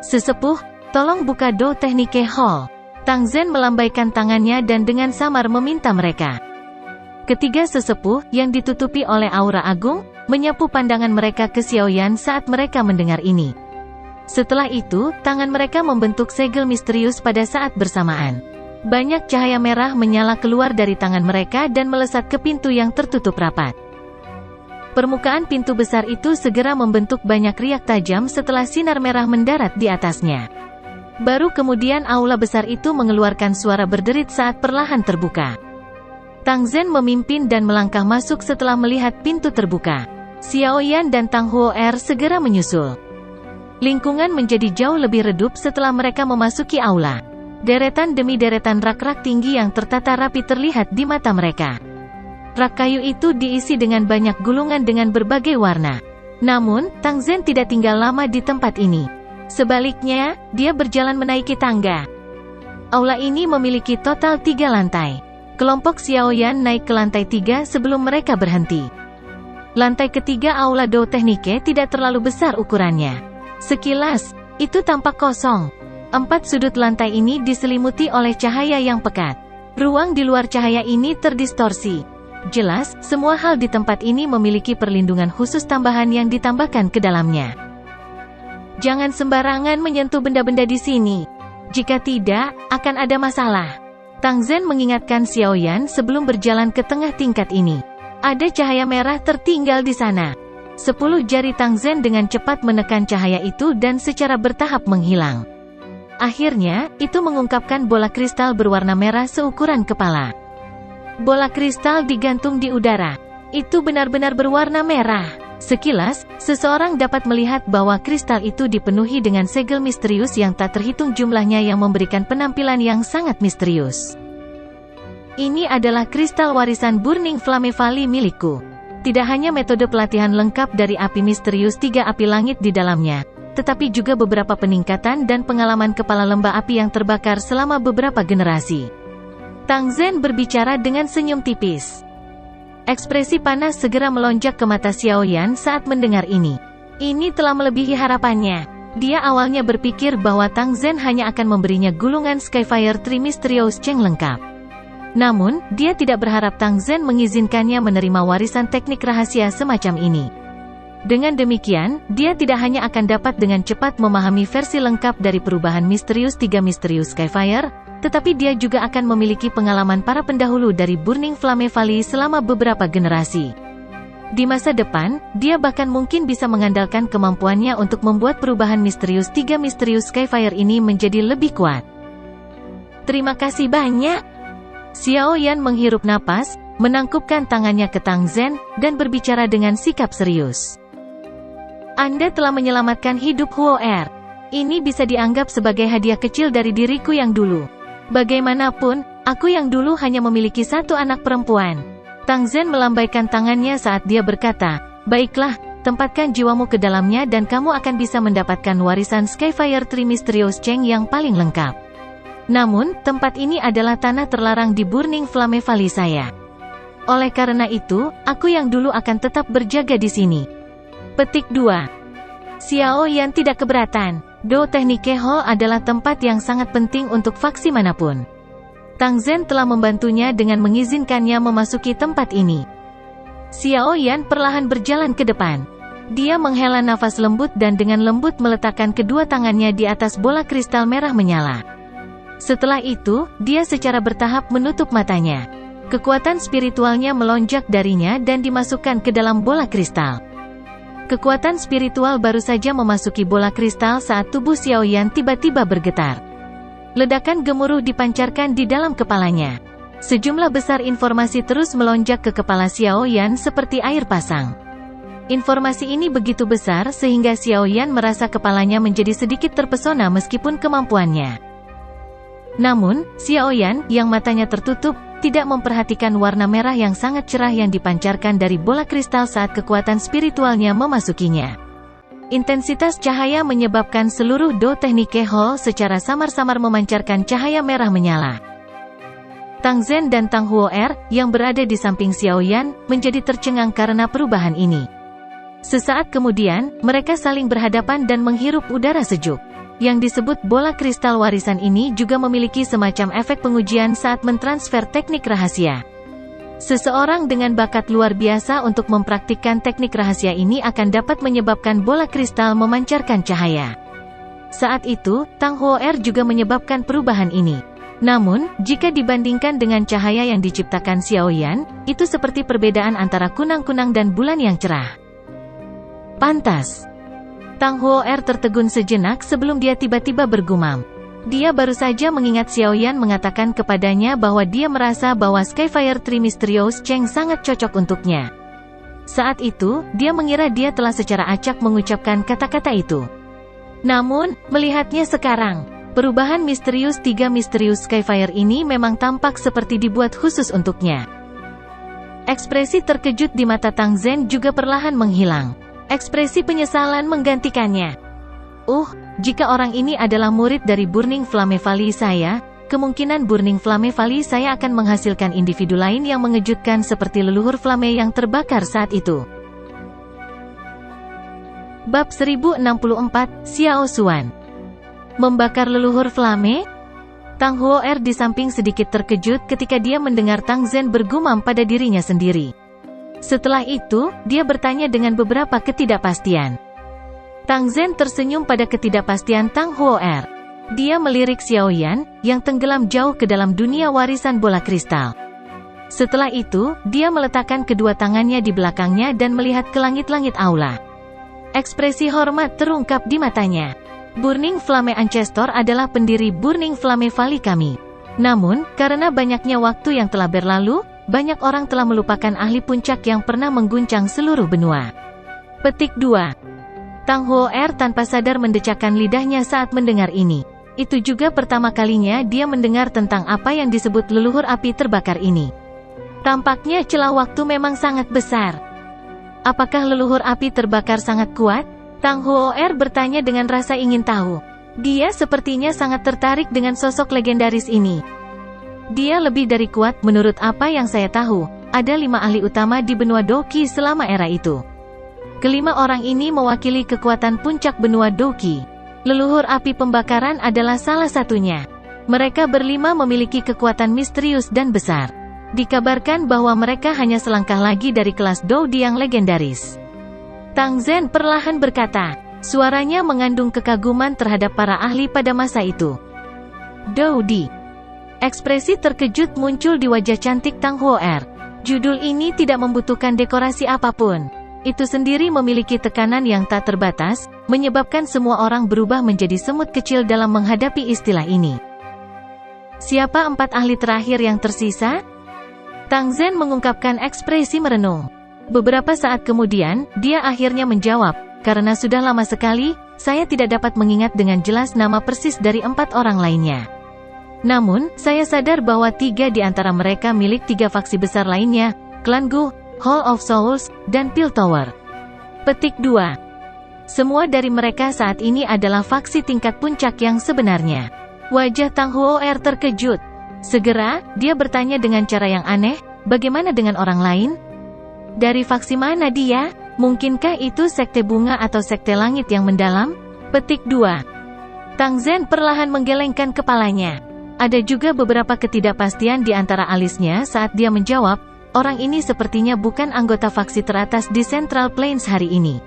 Sesepuh, tolong buka Do Technique Hall. Tang Zhen melambaikan tangannya dan dengan samar meminta mereka. Ketiga sesepuh, yang ditutupi oleh aura agung, menyapu pandangan mereka ke Xiaoyan saat mereka mendengar ini. Setelah itu, tangan mereka membentuk segel misterius pada saat bersamaan. Banyak cahaya merah menyala keluar dari tangan mereka dan melesat ke pintu yang tertutup rapat. Permukaan pintu besar itu segera membentuk banyak riak tajam setelah sinar merah mendarat di atasnya. Baru kemudian aula besar itu mengeluarkan suara berderit saat perlahan terbuka. Tang Zhen memimpin dan melangkah masuk setelah melihat pintu terbuka. Xiaoyan dan Tang Huo'er segera menyusul. Lingkungan menjadi jauh lebih redup setelah mereka memasuki aula. Deretan demi deretan rak-rak tinggi yang tertata rapi terlihat di mata mereka. Rak kayu itu diisi dengan banyak gulungan dengan berbagai warna. Namun, Tang Zhen tidak tinggal lama di tempat ini. Sebaliknya, dia berjalan menaiki tangga. Aula ini memiliki total 3 lantai. Kelompok Xiaoyan naik ke lantai 3 sebelum mereka berhenti. Lantai ketiga aula Do Technique tidak terlalu besar ukurannya. Sekilas, itu tampak kosong. 4 sudut lantai ini diselimuti oleh cahaya yang pekat. Ruang di luar cahaya ini terdistorsi. Jelas, semua hal di tempat ini memiliki perlindungan khusus tambahan yang ditambahkan ke dalamnya. Jangan sembarangan menyentuh benda-benda di sini. Jika tidak, akan ada masalah. Tang Zhen mengingatkan Xiaoyan sebelum berjalan ke tengah tingkat ini. Ada cahaya merah tertinggal di sana. 10 jari Tang Zhen dengan cepat menekan cahaya itu dan secara bertahap menghilang. Akhirnya, itu mengungkapkan bola kristal berwarna merah seukuran kepala. Bola kristal digantung di udara. Itu benar-benar berwarna merah. Sekilas, seseorang dapat melihat bahwa kristal itu dipenuhi dengan segel misterius yang tak terhitung jumlahnya yang memberikan penampilan yang sangat misterius. Ini adalah kristal warisan Burning Flame Valley milikku. Tidak hanya metode pelatihan lengkap dari api misterius 3 api langit di dalamnya, tetapi juga beberapa peningkatan dan pengalaman kepala lembah api yang terbakar selama beberapa generasi. Tang Zhen berbicara dengan senyum tipis. Ekspresi panas segera melonjak ke mata Xiaoyan saat mendengar ini. Ini telah melebihi harapannya. Dia awalnya berpikir bahwa Tang Zhen hanya akan memberinya gulungan Skyfire Tree Mysterious Cheng lengkap. Namun, dia tidak berharap Tang Zhen mengizinkannya menerima warisan teknik rahasia semacam ini. Dengan demikian, dia tidak hanya akan dapat dengan cepat memahami versi lengkap dari perubahan misterius 3 Misterius Skyfire, tetapi dia juga akan memiliki pengalaman para pendahulu dari Burning Flame Valley selama beberapa generasi. Di masa depan, dia bahkan mungkin bisa mengandalkan kemampuannya untuk membuat perubahan misterius 3 Misterius Skyfire ini menjadi lebih kuat. Terima kasih banyak. Xiaoyan menghirup napas, menangkupkan tangannya ke Tang Zhen, dan berbicara dengan sikap serius. Anda telah menyelamatkan hidup Huo'er. Ini bisa dianggap sebagai hadiah kecil dari diriku yang dulu. Bagaimanapun, aku yang dulu hanya memiliki 1 anak perempuan. Tang Zhen melambaikan tangannya saat dia berkata, baiklah, tempatkan jiwamu ke dalamnya dan kamu akan bisa mendapatkan warisan Skyfire Tree Mysterious Cheng yang paling lengkap. Namun, tempat ini adalah tanah terlarang di Burning Flame Valley saya. Oleh karena itu, aku yang dulu akan tetap berjaga di sini. Petik 2. Xiao Yan tidak keberatan. Do Technique Hall adalah tempat yang sangat penting untuk faksi manapun. Tang Zhen telah membantunya dengan mengizinkannya memasuki tempat ini. Xiao Yan perlahan berjalan ke depan. Dia menghela nafas lembut dan dengan lembut meletakkan kedua tangannya di atas bola kristal merah menyala. Setelah itu, dia secara bertahap menutup matanya. Kekuatan spiritualnya melonjak darinya dan dimasukkan ke dalam bola kristal. Kekuatan spiritual baru saja memasuki bola kristal saat tubuh Xiao Yan tiba-tiba bergetar. Ledakan gemuruh dipancarkan di dalam kepalanya. Sejumlah besar informasi terus melonjak ke kepala Xiao Yan seperti air pasang. Informasi ini begitu besar sehingga Xiao Yan merasa kepalanya menjadi sedikit terpesona meskipun kemampuannya. Namun, Xiao Yan, yang matanya tertutup, tidak memperhatikan warna merah yang sangat cerah yang dipancarkan dari bola kristal saat kekuatan spiritualnya memasukinya. Intensitas cahaya menyebabkan seluruh Do Technique Hall secara samar-samar memancarkan cahaya merah menyala. Tang Zhen dan Tang Huo'er, yang berada di samping Xiao Yan, menjadi tercengang karena perubahan ini. Sesaat kemudian, mereka saling berhadapan dan menghirup udara sejuk. Yang disebut bola kristal warisan ini juga memiliki semacam efek pengujian saat mentransfer teknik rahasia. Seseorang dengan bakat luar biasa untuk mempraktikkan teknik rahasia ini akan dapat menyebabkan bola kristal memancarkan cahaya. Saat itu, Tang Huo'er juga menyebabkan perubahan ini. Namun, jika dibandingkan dengan cahaya yang diciptakan Xiao Yan, itu seperti perbedaan antara kunang-kunang dan bulan yang cerah. Pantas. Tang Huo'er tertegun sejenak sebelum dia tiba-tiba bergumam. Dia baru saja mengingat Xiao Yan mengatakan kepadanya bahwa dia merasa bahwa Skyfire Tree Mysterious Cheng sangat cocok untuknya. Saat itu, dia mengira dia telah secara acak mengucapkan kata-kata itu. Namun, melihatnya sekarang, perubahan misterius tiga misterius Skyfire ini memang tampak seperti dibuat khusus untuknya. Ekspresi terkejut di mata Tang Zhen juga perlahan menghilang. Ekspresi penyesalan menggantikannya. Jika orang ini adalah murid dari Burning Flame Valley saya, kemungkinan Burning Flame Valley saya akan menghasilkan individu lain yang mengejutkan seperti leluhur Flame yang terbakar saat itu. Bab 1064, Xiao Xuan. Membakar leluhur Flame? Tang Huo'er di samping sedikit terkejut ketika dia mendengar Tang Zhen bergumam pada dirinya sendiri. Setelah itu, dia bertanya dengan beberapa ketidakpastian. Tang Zhen tersenyum pada ketidakpastian Tang Huo'er. Dia melirik Xiao Yan, yang tenggelam jauh ke dalam dunia warisan bola kristal. Setelah itu, dia meletakkan kedua tangannya di belakangnya dan melihat ke langit-langit aula. Ekspresi hormat terungkap di matanya. Burning Flame Ancestor adalah pendiri Burning Flame Valley kami. Namun, karena banyaknya waktu yang telah berlalu, banyak orang telah melupakan ahli puncak yang pernah mengguncang seluruh benua. Petik 2. Tang Huo'er tanpa sadar mendecakkan lidahnya saat mendengar ini. Itu juga pertama kalinya dia mendengar tentang apa yang disebut leluhur api terbakar ini. Tampaknya celah waktu memang sangat besar. Apakah leluhur api terbakar sangat kuat? Tang Huo'er bertanya dengan rasa ingin tahu. Dia sepertinya sangat tertarik dengan sosok legendaris ini. Dia lebih dari kuat, menurut apa yang saya tahu. Ada 5 ahli utama di benua Doqi selama era itu. Kelima orang ini mewakili kekuatan puncak benua Doqi. Leluhur api pembakaran adalah salah satunya. Mereka berlima memiliki kekuatan misterius dan besar. Dikabarkan bahwa mereka hanya selangkah lagi dari kelas Doudi yang legendaris. Tang Zhen perlahan berkata, suaranya mengandung kekaguman terhadap para ahli pada masa itu. Doudi. Ekspresi terkejut muncul di wajah cantik Tang Huo'er. Judul ini tidak membutuhkan dekorasi apapun. Itu sendiri memiliki tekanan yang tak terbatas, menyebabkan semua orang berubah menjadi semut kecil dalam menghadapi istilah ini. Siapa 4 ahli terakhir yang tersisa? Tang Zhen mengungkapkan ekspresi merenung. Beberapa saat kemudian, dia akhirnya menjawab, karena sudah lama sekali, saya tidak dapat mengingat dengan jelas nama persis dari 4 orang lainnya. Namun, saya sadar bahwa 3 di antara mereka milik 3 faksi besar lainnya, Klan Gu, Hall of Souls, dan Piltover. Petik 2. Semua dari mereka saat ini adalah faksi tingkat puncak yang sebenarnya. Wajah Tang Huo'er terkejut. Segera, dia bertanya dengan cara yang aneh, bagaimana dengan orang lain? Dari faksi mana dia? Mungkinkah itu sekte bunga atau sekte langit yang mendalam? Petik 2. Tang Zhen perlahan menggelengkan kepalanya. Ada juga beberapa ketidakpastian di antara alisnya saat dia menjawab, orang ini sepertinya bukan anggota faksi teratas di Central Plains hari ini.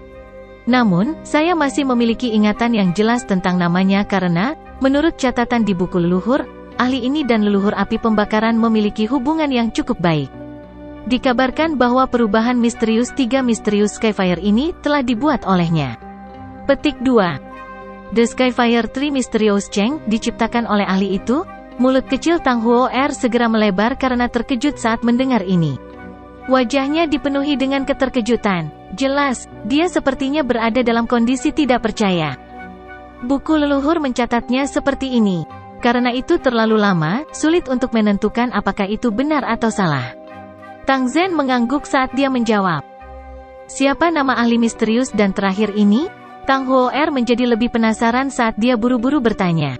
Namun, saya masih memiliki ingatan yang jelas tentang namanya karena, menurut catatan di buku leluhur, ahli ini dan leluhur api pembakaran memiliki hubungan yang cukup baik. Dikabarkan bahwa perubahan misterius 3 misterius Skyfire ini telah dibuat olehnya. Petik 2. The Skyfire 3 Mysterious Cheng diciptakan oleh ahli itu. Mulut kecil Tang Huo'er segera melebar karena terkejut saat mendengar ini. Wajahnya dipenuhi dengan keterkejutan. Jelas, dia sepertinya berada dalam kondisi tidak percaya. Buku leluhur mencatatnya seperti ini. Karena itu terlalu lama, sulit untuk menentukan apakah itu benar atau salah. Tang Zhen mengangguk saat dia menjawab. Siapa nama ahli misterius dan terakhir ini? Tang Huo'er menjadi lebih penasaran saat dia buru-buru bertanya.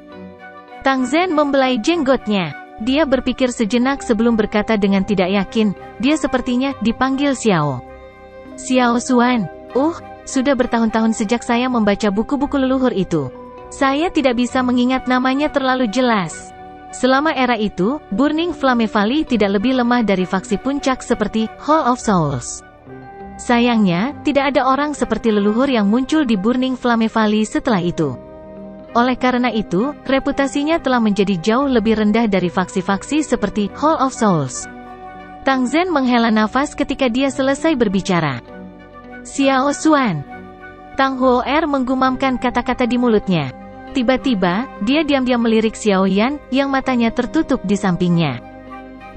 Tang Zhen membelai jenggotnya. Dia berpikir sejenak sebelum berkata dengan tidak yakin, dia sepertinya dipanggil Xiao. Xiao Xuan. Sudah bertahun-tahun sejak saya membaca buku-buku leluhur itu. Saya tidak bisa mengingat namanya terlalu jelas. Selama era itu, Burning Flame Valley tidak lebih lemah dari faksi puncak seperti Hall of Souls. Sayangnya, tidak ada orang seperti leluhur yang muncul di Burning Flame Valley setelah itu. Oleh karena itu, reputasinya telah menjadi jauh lebih rendah dari faksi-faksi seperti Hall of Souls. Tang Zhen menghela nafas ketika dia selesai berbicara. Xiao Xuan. Tang Huo'er menggumamkan kata-kata di mulutnya. Tiba-tiba, dia diam-diam melirik Xiao Yan, yang matanya tertutup di sampingnya.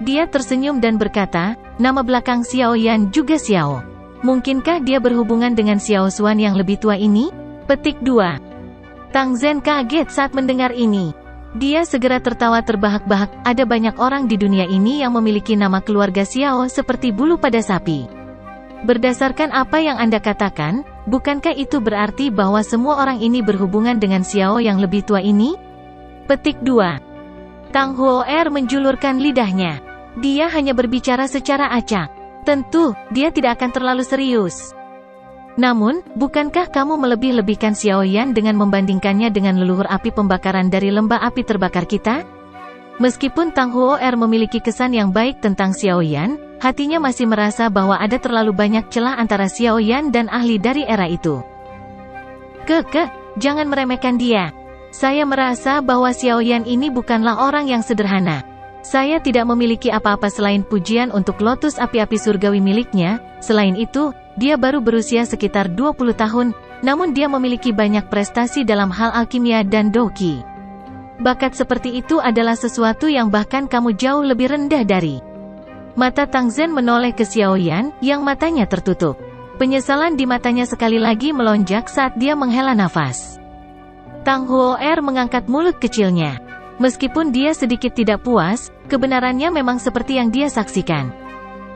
Dia tersenyum dan berkata, nama belakang Xiao Yan juga Xiao. Mungkinkah dia berhubungan dengan Xiao Xuan yang lebih tua ini? Petik 2. Tang Zhen kaget saat mendengar ini. Dia segera tertawa terbahak-bahak, ada banyak orang di dunia ini yang memiliki nama keluarga Xiao seperti bulu pada sapi. Berdasarkan apa yang Anda katakan, bukankah itu berarti bahwa semua orang ini berhubungan dengan Xiao yang lebih tua ini? Petik 2. Tang Huo'er menjulurkan lidahnya. Dia hanya berbicara secara acak. Tentu, dia tidak akan terlalu serius. Namun, bukankah kamu melebih-lebihkan Xiao Yan dengan membandingkannya dengan leluhur api pembakaran dari lembah api terbakar kita? Meskipun Tang Huo'er memiliki kesan yang baik tentang Xiao Yan, hatinya masih merasa bahwa ada terlalu banyak celah antara Xiao Yan dan ahli dari era itu. Jangan meremehkan dia. Saya merasa bahwa Xiao Yan ini bukanlah orang yang sederhana. Saya tidak memiliki apa-apa selain pujian untuk lotus api-api surgawi miliknya. Selain itu, dia baru berusia sekitar 20 tahun, namun dia memiliki banyak prestasi dalam hal alkimia dan doki. Bakat seperti itu adalah sesuatu yang bahkan kamu jauh lebih rendah dari. Mata Tang Zhen menoleh ke Xiao Yan, yang matanya tertutup. Penyesalan di matanya sekali lagi melonjak saat dia menghela nafas. Tang Huo'er mengangkat mulut kecilnya. Meskipun dia sedikit tidak puas, kebenarannya memang seperti yang dia saksikan.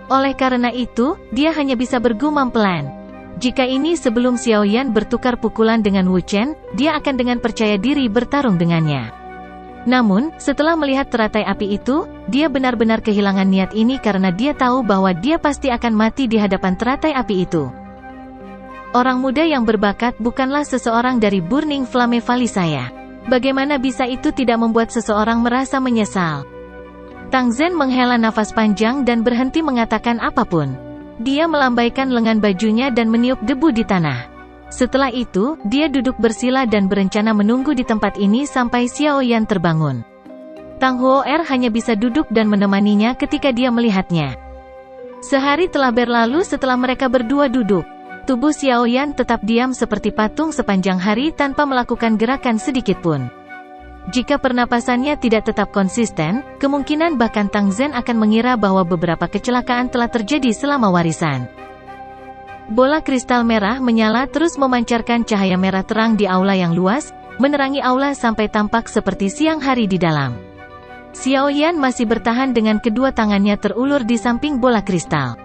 Oleh karena itu, dia hanya bisa bergumam pelan. Jika ini sebelum Xiao Yan bertukar pukulan dengan Wu Chen, dia akan dengan percaya diri bertarung dengannya. Namun, setelah melihat teratai api itu, dia benar-benar kehilangan niat ini karena dia tahu bahwa dia pasti akan mati di hadapan teratai api itu. Orang muda yang berbakat bukanlah seseorang dari Burning Flame Valley saya. Bagaimana bisa itu tidak membuat seseorang merasa menyesal? Tang Zhen menghela nafas panjang dan berhenti mengatakan apapun. Dia melambaikan lengan bajunya dan meniup debu di tanah. Setelah itu, dia duduk bersila dan berencana menunggu di tempat ini sampai Xiao Yan terbangun. Tang Huo'er hanya bisa duduk dan menemaninya ketika dia melihatnya. Sehari telah berlalu setelah mereka berdua duduk. Tubuh Xiao Yan tetap diam seperti patung sepanjang hari tanpa melakukan gerakan sedikit pun. Jika pernapasannya tidak tetap konsisten, kemungkinan bahkan Tang Zhen akan mengira bahwa beberapa kecelakaan telah terjadi selama warisan. Bola kristal merah menyala terus memancarkan cahaya merah terang di aula yang luas, menerangi aula sampai tampak seperti siang hari di dalam. Xiao Yan masih bertahan dengan kedua tangannya terulur di samping bola kristal.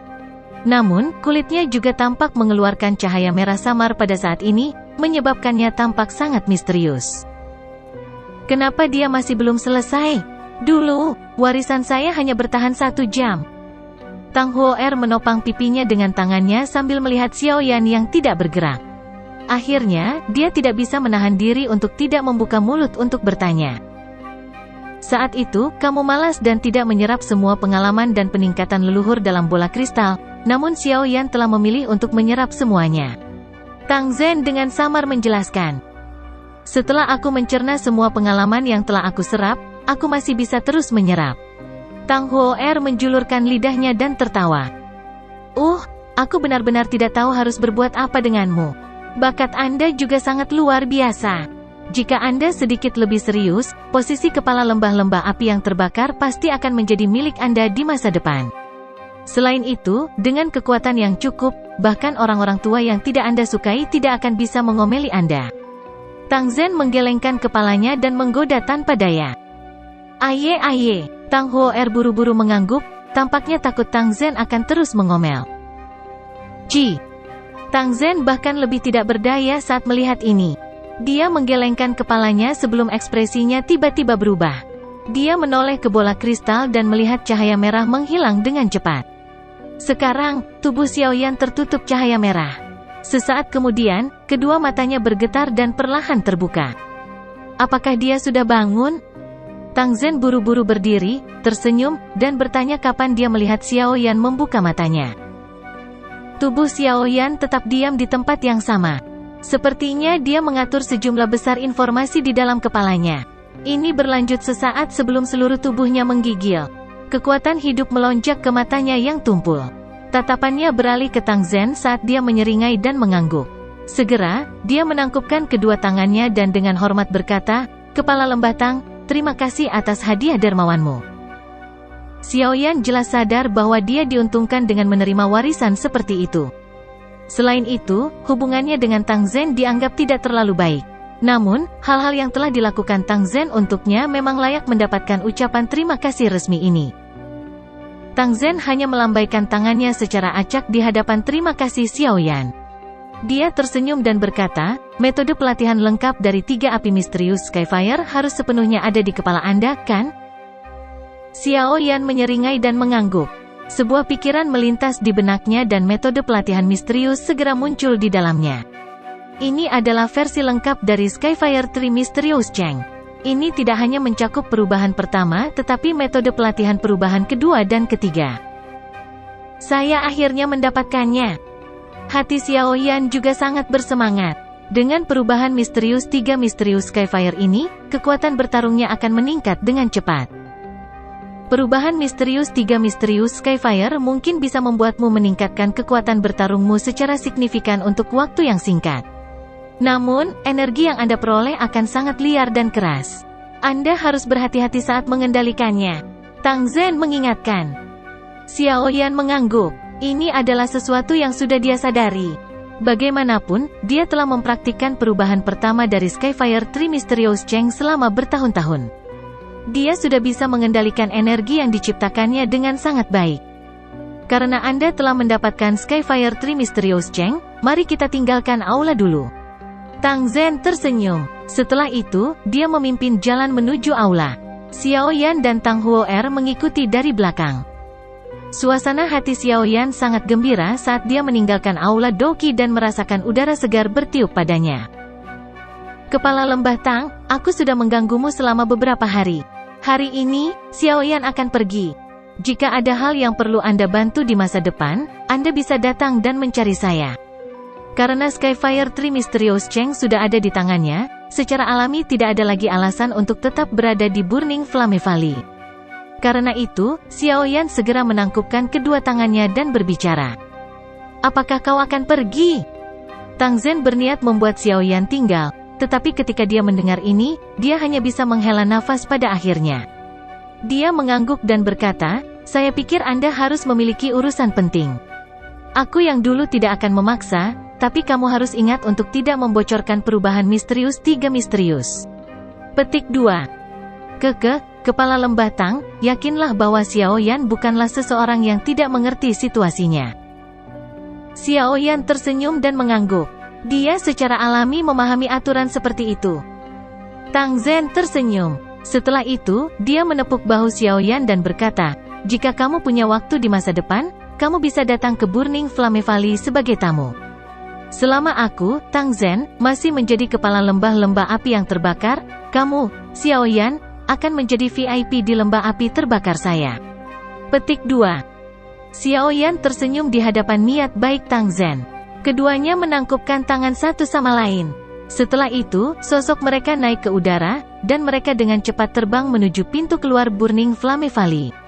Namun, kulitnya juga tampak mengeluarkan cahaya merah samar pada saat ini, menyebabkannya tampak sangat misterius. Kenapa dia masih belum selesai? Dulu, warisan saya hanya bertahan 1 jam. Tang Huo'er menopang pipinya dengan tangannya sambil melihat Xiao Yan yang tidak bergerak. Akhirnya, dia tidak bisa menahan diri untuk tidak membuka mulut untuk bertanya. Saat itu, kamu malas dan tidak menyerap semua pengalaman dan peningkatan leluhur dalam bola kristal, namun Xiao Yan telah memilih untuk menyerap semuanya. Tang Zhen dengan samar menjelaskan. Setelah aku mencerna semua pengalaman yang telah aku serap, aku masih bisa terus menyerap. Tang Huo'er menjulurkan lidahnya dan tertawa. Aku benar-benar tidak tahu harus berbuat apa denganmu. Bakat Anda juga sangat luar biasa. Jika Anda sedikit lebih serius, posisi kepala lembah-lembah api yang terbakar pasti akan menjadi milik Anda di masa depan. Selain itu, dengan kekuatan yang cukup, bahkan orang-orang tua yang tidak Anda sukai tidak akan bisa mengomeli Anda. Tang Zhen menggelengkan kepalanya dan menggoda tanpa daya. Aye. Tang Huo'er buru-buru mengangguk, tampaknya takut Tang Zhen akan terus mengomel. Tang Zhen bahkan lebih tidak berdaya saat melihat ini. Dia menggelengkan kepalanya sebelum ekspresinya tiba-tiba berubah. Dia menoleh ke bola kristal dan melihat cahaya merah menghilang dengan cepat. Sekarang, tubuh Xiao Yan tertutup cahaya merah. Sesaat kemudian, kedua matanya bergetar dan perlahan terbuka. Apakah dia sudah bangun? Tang Zhen buru-buru berdiri, tersenyum, dan bertanya kapan dia melihat Xiao Yan membuka matanya. Tubuh Xiao Yan tetap diam di tempat yang sama. Sepertinya dia mengatur sejumlah besar informasi di dalam kepalanya. Ini berlanjut sesaat sebelum seluruh tubuhnya menggigil. Kekuatan hidup melonjak ke matanya yang tumpul. Tatapannya beralih ke Tang Zhen saat dia menyeringai dan mengangguk. Segera, dia menangkupkan kedua tangannya dan dengan hormat berkata, "Kepala Lembah Tang, terima kasih atas hadiah dermawanmu." Xiao Yan jelas sadar bahwa dia diuntungkan dengan menerima warisan seperti itu. Selain itu, hubungannya dengan Tang Zhen dianggap tidak terlalu baik. Namun, hal-hal yang telah dilakukan Tang Zhen untuknya memang layak mendapatkan ucapan terima kasih resmi ini. Tang Zhen hanya melambaikan tangannya secara acak di hadapan terima kasih Xiao Yan. Dia tersenyum dan berkata, "Metode pelatihan lengkap dari 3 api misterius Skyfire harus sepenuhnya ada di kepala Anda, kan?" Xiao Yan menyeringai dan mengangguk. Sebuah pikiran melintas di benaknya dan metode pelatihan misterius segera muncul di dalamnya. Ini adalah versi lengkap dari Skyfire Tree Mysterious Cheng. Ini tidak hanya mencakup perubahan pertama, tetapi metode pelatihan perubahan kedua dan ketiga. Saya akhirnya mendapatkannya. Hati Xiao Yan juga sangat bersemangat. Dengan perubahan misterius 3 misterius Skyfire ini, kekuatan bertarungnya akan meningkat dengan cepat. Perubahan misterius 3 misterius Skyfire mungkin bisa membuatmu meningkatkan kekuatan bertarungmu secara signifikan untuk waktu yang singkat. Namun, energi yang Anda peroleh akan sangat liar dan keras. Anda harus berhati-hati saat mengendalikannya. Tang Zhen mengingatkan. Xiao Yan mengangguk. Ini adalah sesuatu yang sudah dia sadari. Bagaimanapun, dia telah mempraktikkan perubahan pertama dari Skyfire Tree Mysterious Cheng selama bertahun-tahun. Dia sudah bisa mengendalikan energi yang diciptakannya dengan sangat baik. Karena Anda telah mendapatkan Skyfire Tree Mysterious Cheng, mari kita tinggalkan aula dulu. Tang Zhen tersenyum. Setelah itu, dia memimpin jalan menuju aula. Xiao Yan dan Tang Huo'er mengikuti dari belakang. Suasana hati Xiao Yan sangat gembira saat dia meninggalkan aula Doqi dan merasakan udara segar bertiup padanya. Kepala Lembah Tang, aku sudah mengganggumu selama beberapa hari. Hari ini, Xiao Yan akan pergi. Jika ada hal yang perlu Anda bantu di masa depan, Anda bisa datang dan mencari saya. Karena Skyfire Tree Mysterious Cheng sudah ada di tangannya, secara alami tidak ada lagi alasan untuk tetap berada di Burning Flame Valley. Karena itu, Xiao Yan segera menangkupkan kedua tangannya dan berbicara. "Apakah kau akan pergi?" Tang Zhen berniat membuat Xiao Yan tinggal. Tetapi ketika dia mendengar ini, dia hanya bisa menghela nafas pada akhirnya. Dia mengangguk dan berkata, "Saya pikir Anda harus memiliki urusan penting. Aku yang dulu tidak akan memaksa, tapi kamu harus ingat untuk tidak membocorkan perubahan misterius 3 misterius." Petik 2. Kepala Lembah Tang, yakinlah bahwa Xiao Yan bukanlah seseorang yang tidak mengerti situasinya. Xiao Yan tersenyum dan mengangguk. Dia secara alami memahami aturan seperti itu. Tang Zhen tersenyum. Setelah itu, dia menepuk bahu Xiao Yan dan berkata, "Jika kamu punya waktu di masa depan, kamu bisa datang ke Burning Flame Valley sebagai tamu. Selama aku, Tang Zhen, masih menjadi kepala lembah-lembah api yang terbakar, kamu, Xiao Yan, akan menjadi VIP di lembah api terbakar saya. Petik 2. Xiao Yan tersenyum di hadapan niat baik Tang Zhen. Keduanya menangkupkan tangan satu sama lain. Setelah itu, sosok mereka naik ke udara, dan mereka dengan cepat terbang menuju pintu keluar Burning Flame Valley.